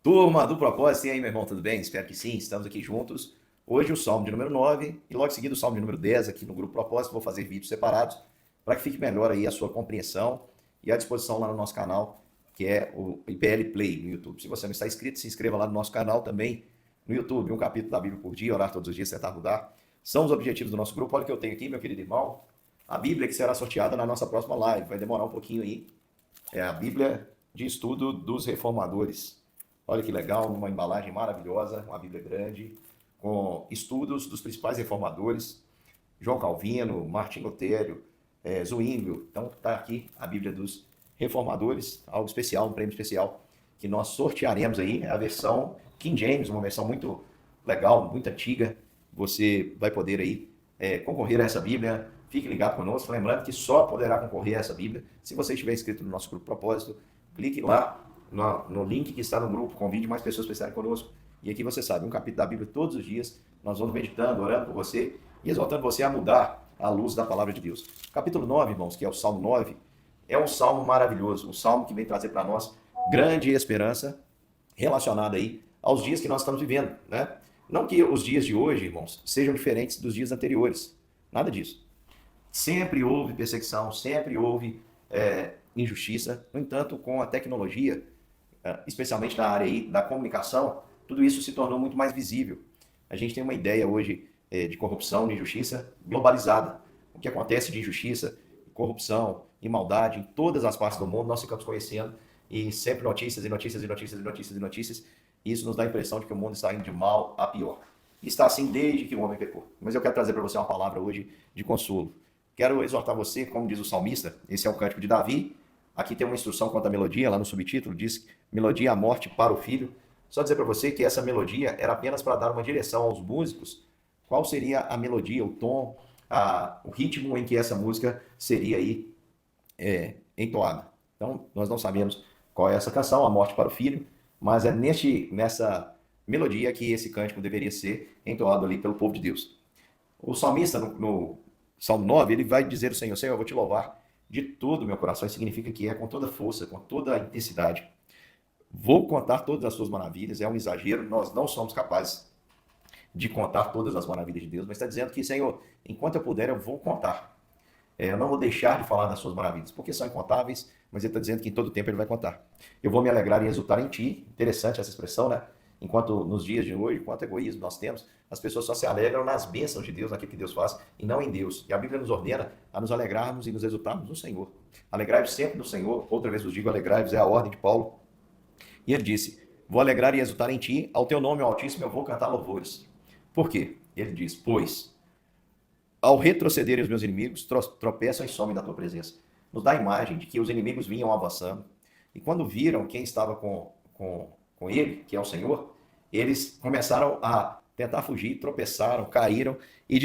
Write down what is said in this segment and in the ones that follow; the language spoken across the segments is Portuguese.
Turma do Propósito, e aí, meu irmão, tudo bem? Espero que sim, estamos aqui juntos. Hoje o Salmo de número 9 e logo em seguida o Salmo de número 10 aqui no Grupo Propósito. Vou fazer vídeos separados para que fique melhor aí a sua compreensão e a disposição lá no nosso canal, que é o IPL Play no YouTube. Se você não está inscrito, se inscreva lá no nosso canal também no YouTube. Um capítulo da Bíblia por dia, orar todos os dias, tentar mudar. São os objetivos do nosso grupo. Olha o que eu tenho aqui, meu querido irmão. A Bíblia que será sorteada na nossa próxima live. Vai demorar um pouquinho aí. É a Bíblia de Estudo dos Reformadores. Olha que legal, uma embalagem maravilhosa, uma Bíblia grande, com estudos dos principais reformadores, João Calvino, Martim Lutero, Zwinglio. Então está aqui a Bíblia dos Reformadores, algo especial, um prêmio especial, que nós sortearemos aí, a versão King James, uma versão muito legal, muito antiga. Você vai poder aí concorrer a essa Bíblia. Fique ligado conosco, lembrando que só poderá concorrer a essa Bíblia se você estiver inscrito no nosso grupo Propósito. Clique lá no link que está no grupo, convide mais pessoas para estarem conosco. E aqui você sabe, um capítulo da Bíblia todos os dias, nós vamos meditando, orando por você e exaltando você a mudar à luz da palavra de Deus. Capítulo 9, irmãos, que é o Salmo 9, é um salmo maravilhoso, um salmo que vem trazer para nós grande esperança relacionada aí aos dias que nós estamos vivendo, né? Não que os dias de hoje, irmãos, sejam diferentes dos dias anteriores, nada disso. Sempre houve perseguição, sempre houve injustiça. No entanto, com a tecnologia, especialmente na área aí da comunicação, tudo isso se tornou muito mais visível. A gente tem uma ideia hoje de corrupção, de injustiça globalizada. O que acontece de injustiça, corrupção e maldade em todas as partes do mundo, nós ficamos conhecendo e sempre notícias e notícias e notícias e notícias e notícias. E isso nos dá a impressão de que o mundo está indo de mal a pior. E está assim desde que o homem pecou. Mas eu quero trazer para você uma palavra hoje de consolo. Quero exortar você, como diz o salmista, esse é o cântico de Davi. Aqui tem uma instrução quanto à melodia, lá no subtítulo diz melodia à morte para o filho. Só dizer para você que essa melodia era apenas para dar uma direção aos músicos. Qual seria a melodia, o tom, o ritmo em que essa música seria aí entoada. Então, nós não sabemos qual é essa canção, A Morte para o Filho, mas é nessa melodia que esse cântico deveria ser entoado ali pelo povo de Deus. O salmista, no Salmo 9, ele vai dizer ao Senhor, Senhor, eu vou te louvar de todo o meu coração. Isso significa que é com toda força, com toda a intensidade. Vou contar todas as suas maravilhas. É um exagero, nós não somos capazes de contar todas as maravilhas de Deus, mas está dizendo que, Senhor, enquanto eu puder, eu vou contar. Eu não vou deixar de falar das suas maravilhas, porque são incontáveis, mas ele está dizendo que em todo tempo ele vai contar. Eu vou me alegrar e exultar em ti. Interessante essa expressão, né? Enquanto nos dias de hoje, quanto egoísmo nós temos, as pessoas só se alegram nas bênçãos de Deus, naquilo que Deus faz, e não em Deus. E a Bíblia nos ordena a nos alegrarmos e nos exultarmos no Senhor. Alegrai-vos sempre no Senhor. Outra vez vos digo, alegrai-vos, é a ordem de Paulo. E ele disse, vou alegrar e exultar em ti, ao teu nome, Altíssimo, eu vou cantar louvores. Por quê? Ele diz, pois, ao retrocederem os meus inimigos, tropeçam e somem da tua presença. Nos dá a imagem de que os inimigos vinham avançando, e quando viram quem estava com ele, que é o Senhor, eles começaram a tentar fugir, tropeçaram, caíram e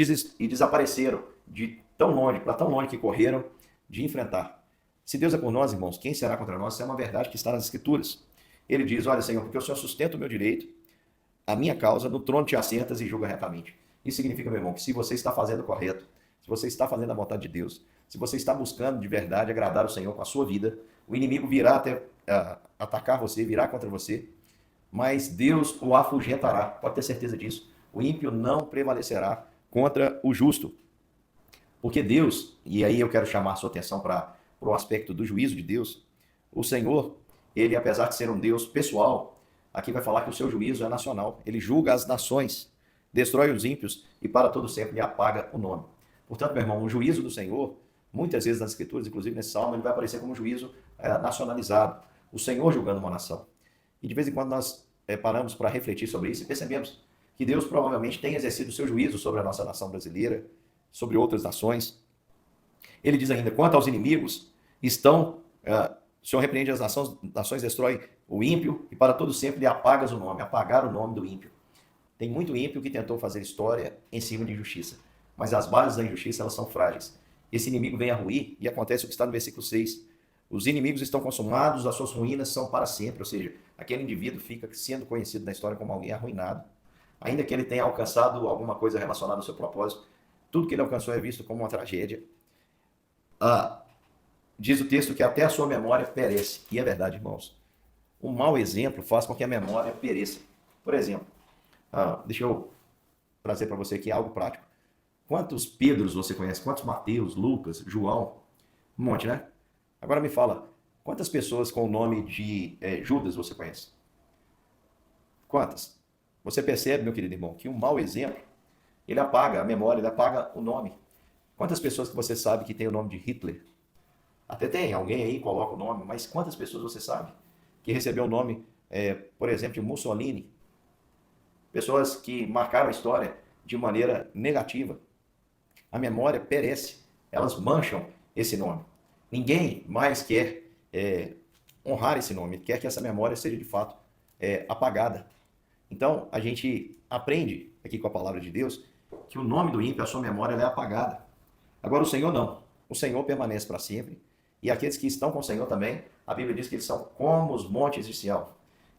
desapareceram de tão longe, para tão longe que correram de enfrentar. Se Deus é por nós, irmãos, quem será contra nós? Isso é uma verdade que está nas Escrituras. Ele diz, olha, Senhor, porque o Senhor sustenta o meu direito, a minha causa, no trono te assentas e julga retamente. Isso significa, meu irmão, que se você está fazendo o correto, se você está fazendo a vontade de Deus, se você está buscando de verdade agradar o Senhor com a sua vida, o inimigo virá até atacar você, virá contra você, mas Deus o afugentará, pode ter certeza disso. O ímpio não prevalecerá contra o justo. Porque Deus, e aí eu quero chamar a sua atenção para o aspecto do juízo de Deus, o Senhor, ele apesar de ser um Deus pessoal, aqui vai falar que o seu juízo é nacional. Ele julga as nações, destrói os ímpios e para todo sempre lhe apaga o nome. Portanto, meu irmão, o juízo do Senhor, muitas vezes nas Escrituras, inclusive nesse salmo, ele vai aparecer como um juízo nacionalizado. O Senhor julgando uma nação. E de vez em quando nós paramos para refletir sobre isso e percebemos que Deus provavelmente tem exercido o seu juízo sobre a nossa nação brasileira, sobre outras nações. Ele diz ainda, quanto aos inimigos, o Senhor repreende as nações destrói o ímpio e para todo sempre lhe apagas o nome, apagar o nome do ímpio. Tem muito ímpio que tentou fazer história em cima de injustiça, mas as bases da injustiça elas são frágeis. Esse inimigo vem a ruir e acontece o que está no versículo 6. Os inimigos estão consumados, as suas ruínas são para sempre, ou seja, aquele indivíduo fica sendo conhecido na história como alguém arruinado. Ainda que ele tenha alcançado alguma coisa relacionada ao seu propósito, tudo que ele alcançou é visto como uma tragédia. Diz o texto que até a sua memória perece. E é verdade, irmãos. O mau exemplo faz com que a memória pereça. Por exemplo, deixa eu trazer para você aqui algo prático. Quantos Pedros você conhece? Quantos Mateus, Lucas, João? Um monte, né? Agora me fala, quantas pessoas com o nome de Judas você conhece? Quantas? Você percebe, meu querido irmão, que um mau exemplo, ele apaga a memória, ele apaga o nome. Quantas pessoas que você sabe que tem o nome de Hitler? Até tem, alguém aí coloca o nome, mas quantas pessoas você sabe que recebeu o nome, por exemplo, de Mussolini? Pessoas que marcaram a história de maneira negativa. A memória perece, elas mancham esse nome. Ninguém mais quer honrar esse nome, quer que essa memória seja de fato apagada. Então, a gente aprende aqui com a palavra de Deus que o nome do ímpio, a sua memória, ela é apagada. Agora, o Senhor não. O Senhor permanece para sempre. E aqueles que estão com o Senhor também, a Bíblia diz que eles são como os montes de Sião,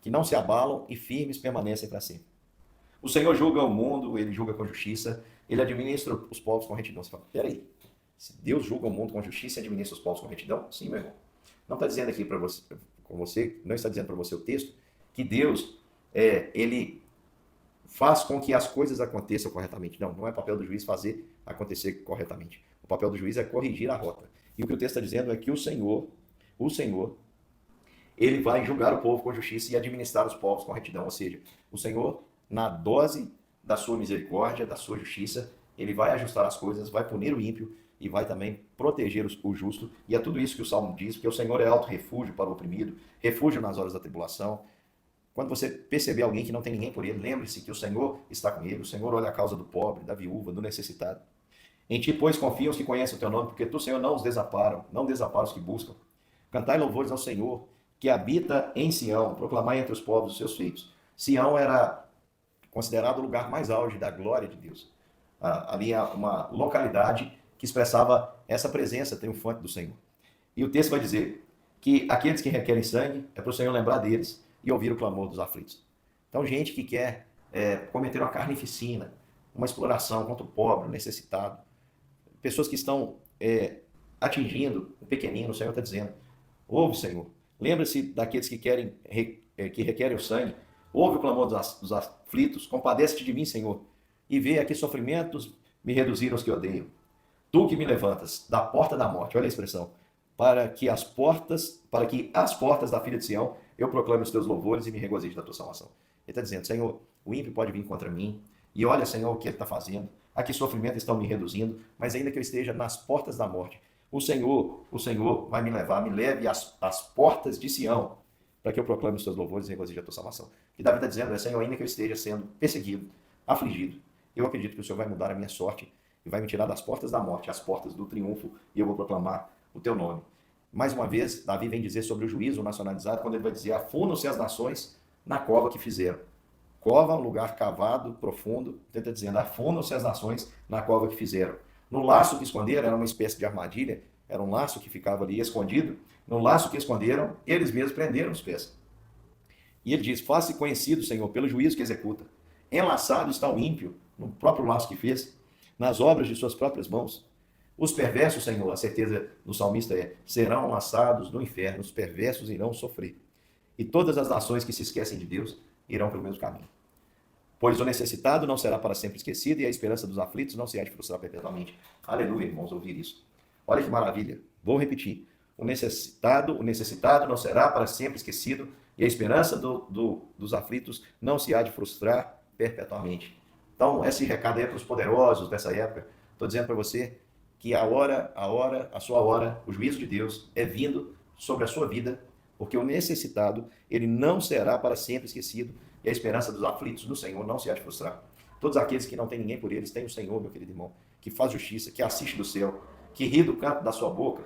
que não se abalam e firmes permanecem para sempre. O Senhor julga o mundo, ele julga com justiça, ele administra os povos com retidão. Você fala, peraí, se Deus julga o mundo com justiça e administra os povos com retidão? Sim, meu irmão. Não está dizendo aqui para você, não está dizendo para você o texto, que Deus, ele faz com que as coisas aconteçam corretamente. Não, não é papel do juiz fazer acontecer corretamente. O papel do juiz é corrigir a rota. E o que o texto está dizendo é que o Senhor, ele vai julgar o povo com justiça e administrar os povos com retidão. Ou seja, o Senhor, na dose da sua misericórdia, da sua justiça, ele vai ajustar as coisas, vai punir o ímpio e vai também proteger o justo. E é tudo isso que o Salmo diz, porque o Senhor é alto refúgio para o oprimido, refúgio nas horas da tribulação. Quando você perceber alguém que não tem ninguém por ele, lembre-se que o Senhor está com ele, o Senhor olha a causa do pobre, da viúva, do necessitado. Em ti, pois, confiam os que conhecem o teu nome, porque tu, Senhor, não os desamparam, não desampara os que buscam. Cantai louvores ao Senhor, que habita em Sião, proclamai entre os povos os seus feitos. Sião era considerado o lugar mais auge da glória de Deus. Ali há uma localidade que expressava essa presença triunfante do Senhor. E o texto vai dizer que aqueles que requerem sangue, é para o Senhor lembrar deles e ouvir o clamor dos aflitos. Então, gente que quer cometer uma carnificina, uma exploração contra o pobre, o necessitado, pessoas que estão atingindo o pequenino, o Senhor está dizendo, ouve, Senhor, lembra-se daqueles que requerem o sangue, ouve o clamor dos aflitos, compadece-te de mim, Senhor, e vê a que sofrimentos me reduziram os que odeiam. Tu que me levantas da porta da morte, olha a expressão, para que as portas da filha de Sião eu proclame os teus louvores e me regozijo da tua salvação. Ele está dizendo, Senhor, o ímpio pode vir contra mim, e olha, Senhor, o que ele está fazendo, a que sofrimentos estão me reduzindo, mas ainda que eu esteja nas portas da morte, o Senhor vai me levar, me leve às portas de Sião, para que eu proclame os teus louvores e regozijo a tua salvação. O que Davi está dizendo é, Senhor, ainda que eu esteja sendo perseguido, afligido, eu acredito que o Senhor vai mudar a minha sorte e vai me tirar das portas da morte, às portas do triunfo, e eu vou proclamar o teu nome. Mais uma vez, Davi vem dizer sobre o juízo nacionalizado, quando ele vai dizer, afundam-se as nações na cova que fizeram. Cova, um lugar cavado, profundo, ele está dizendo, afundam-se as nações na cova que fizeram. No laço que esconderam, era uma espécie de armadilha, era um laço que ficava ali escondido, no laço que esconderam, eles mesmos prenderam os pés. E ele diz, faça-se conhecido, Senhor, pelo juízo que executa. Enlaçado está o ímpio, no próprio laço que fez, nas obras de suas próprias mãos. Os perversos, Senhor, a certeza do salmista serão lançados no inferno, os perversos irão sofrer. E todas as nações que se esquecem de Deus irão pelo mesmo caminho. Pois o necessitado não será para sempre esquecido e a esperança dos aflitos não se há de frustrar perpetuamente. Aleluia, irmãos, ouvir isso. Olha que maravilha. Vou repetir. O necessitado não será para sempre esquecido e a esperança dos aflitos não se há de frustrar perpetuamente. Então, esse recado aí é para os poderosos dessa época. Estou dizendo para você que a sua hora, o juízo de Deus é vindo sobre a sua vida, porque o necessitado, ele não será para sempre esquecido e a esperança dos aflitos do Senhor não se há de frustrar. Todos aqueles que não têm ninguém por eles, têm o Senhor, meu querido irmão, que faz justiça, que assiste do céu, que ri do canto da sua boca.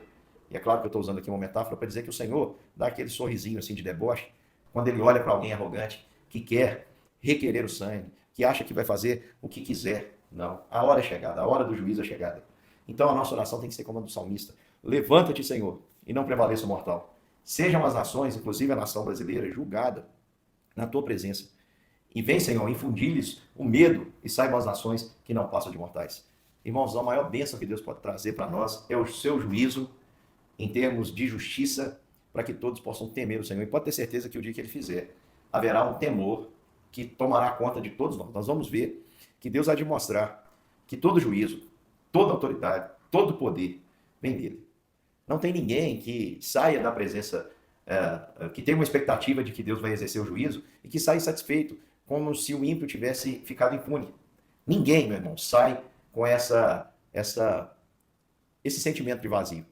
E é claro que eu estou usando aqui uma metáfora para dizer que o Senhor dá aquele sorrisinho assim de deboche, quando ele olha para alguém arrogante, que quer requerer o sangue, que acha que vai fazer o que quiser. Não, a hora é chegada, a hora do juízo é chegada. Então a nossa oração tem que ser como a do salmista. Levanta-te, Senhor, e não prevaleça o mortal. Sejam as nações, inclusive a nação brasileira, julgada na tua presença. E vem, Senhor, infundir-lhes o medo e saibam as nações que não passam de mortais. Irmãos, a maior bênção que Deus pode trazer para nós é o seu juízo em termos de justiça, para que todos possam temer o Senhor. E pode ter certeza que o dia que ele fizer, haverá um temor que tomará conta de todos nós. Nós vamos ver que Deus há de mostrar que todo juízo, toda autoridade, todo poder vem dele. Não tem ninguém que saia da presença, que tenha uma expectativa de que Deus vai exercer o juízo e que saia insatisfeito, como se o ímpio tivesse ficado impune. Ninguém, meu irmão, sai com esse sentimento de vazio.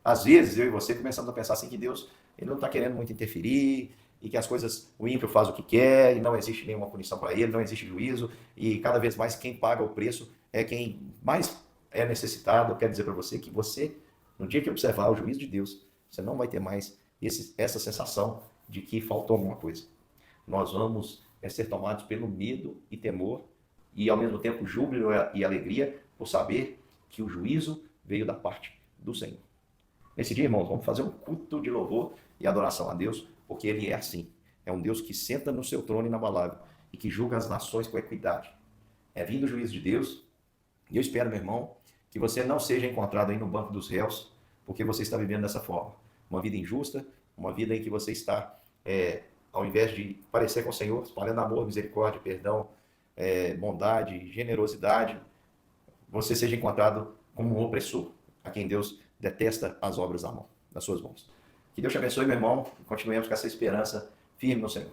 Às vezes, eu e você começamos a pensar assim que Deus ele não está querendo muito interferir e que as coisas, o ímpio faz o que quer e não existe nenhuma punição para ele, não existe juízo e cada vez mais quem paga o preço é quem mais é necessitado. Eu quero dizer para você que você, no dia que observar o juízo de Deus, você não vai ter mais essa sensação de que faltou alguma coisa. Nós vamos ser tomados pelo medo e temor e ao mesmo tempo júbilo e alegria por saber que o juízo veio da parte do Senhor. Nesse dia, irmãos, vamos fazer um culto de louvor e adoração a Deus, porque Ele é assim. É um Deus que senta no seu trono inabalável e que julga as nações com equidade. É vindo o juízo de Deus, e eu espero, meu irmão, que você não seja encontrado aí no banco dos réus, porque você está vivendo dessa forma. Uma vida injusta, uma vida em que você está, ao invés de parecer com o Senhor, espalhando amor, misericórdia, perdão, bondade, generosidade, você seja encontrado como um opressor, a quem Deus detesta as obras das suas mãos. Que Deus te abençoe, meu irmão, e continuemos com essa esperança firme no Senhor.